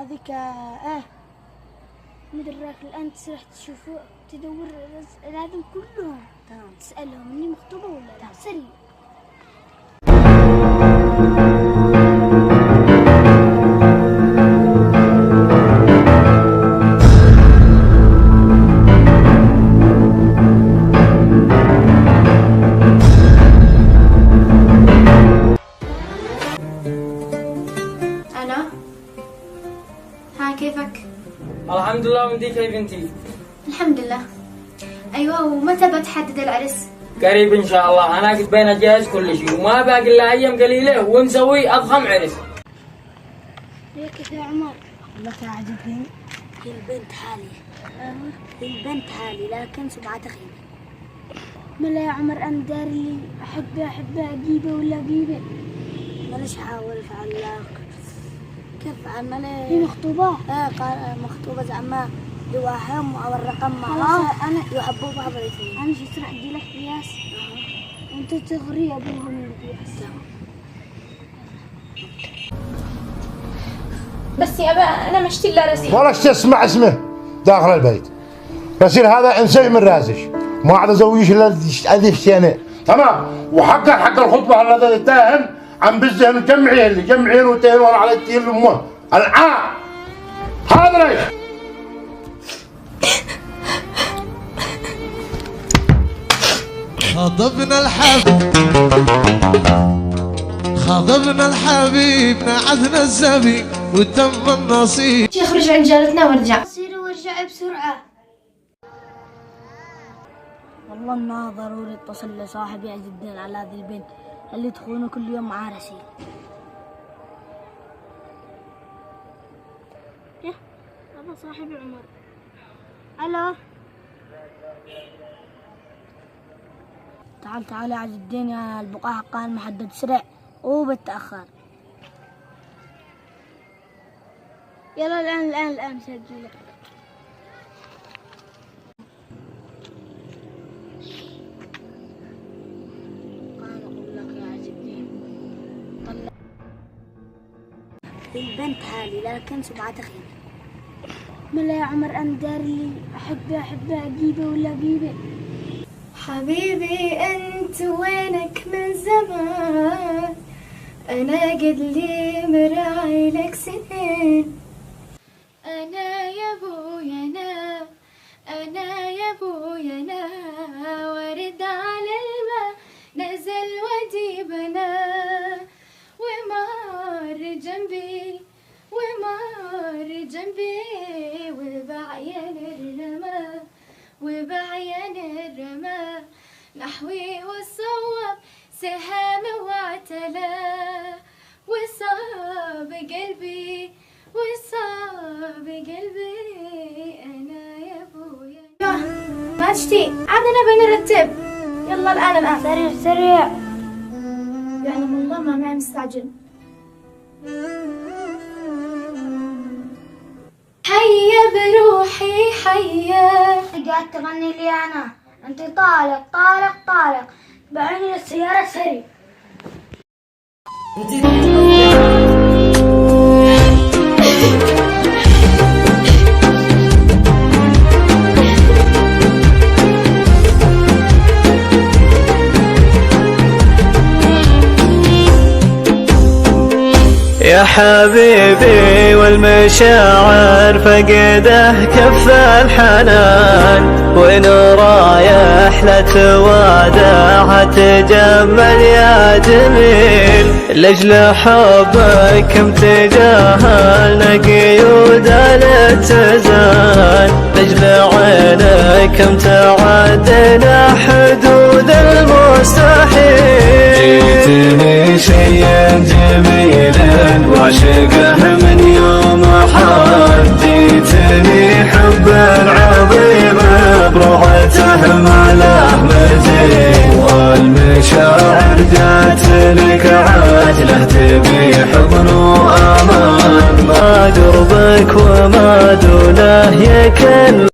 هذيك مدراك الآن تروح تشوفوا تدور هذم كلهم تسألهم إني مخطوبة ولا لا سري. كيفك؟ الحمد لله. وانتي كيف انتي؟ الحمد لله. ايوه، ومتى بتحدد العرس؟ قريب ان شاء الله. انا كنت بين اجهز كل شيء وما باقي الا ايام قليله ونسوي اضخم عرس. ليك يا عمر والله تعجبني. هي البنت حالي. هي البنت حالي لكن سمعتها خيبه. ملا يا عمر انا داري اللي احبها اجيبه ولا اجيبه. معلش حاول فعلاق كيف عمل هي مخطوبة؟ مخطوبة زعما لواهم أو الرقم معها أنا يحبوا بعض الاثنين. أنا شو راح أدي لك قياس وأنت تغري أبوهم القياس. بس يا أبا أنا مشتي إلا رسيل ولا تسمع اسمه داخل البيت. رسيل هذا إنسان من راسش ما عاد أزوجش إلا أذيف سنة تمام. وحق الخطبة هذا التاهم عم بزهن جمعين وتين ورا على التين لأمه العام هذا ليش؟ خاطبنا الحبيب نعدنا الزبي وتم النصيب. اخرج عن جارتنا وارجع. سيري وارجعي بسرعة. والله ما ضروري اتصل لصاحبي عز الدين على هذه البنت اللي تخونه كل يوم معاه رسيل. يا هذا صاحبي عمر. الو تعال يا عز الدين، يا البقاء حقان محدد سرع وبتأخر. يلا الآن سجل. البنت حالي لكن سمعتها خيبة. ملا يا عمر أنا داري اللي أحبها أجيبه ولا أجيبه. حبيبي أنت وينك من زمان؟ أنا قد لي مراعي لك سنين. أنا يا بويا أنا يا بويا ورد على الماء نزل وديبنا ومار جنبي وبعين الرمى نحوي وصوب سهام واعتلى وصاب قلبي أنا يا بويا. ما تشتي عادنا بنرتب. يلا الآن سريع يعلم الله ما معي مستعجل. حيا بروحي حيا. قاعد تغني لي أنا أنت طالق بعيني السيارة سريع. يا حبيبي والمشاعر فقده كف الحنان وإن رايح لتوادع تجمل يا جميل لأجل حبك امتجاهلنا قيود الاتزان لأجل عينك امتعدنا حدود المستحيل. جيتني شيئا جميلا وعشقه من يوم حال جيتني حبا عظيما بروعته ما له مثيل والمشاعر جات لك عاجله تبي حضن وامان ما دربك وما دونه يكن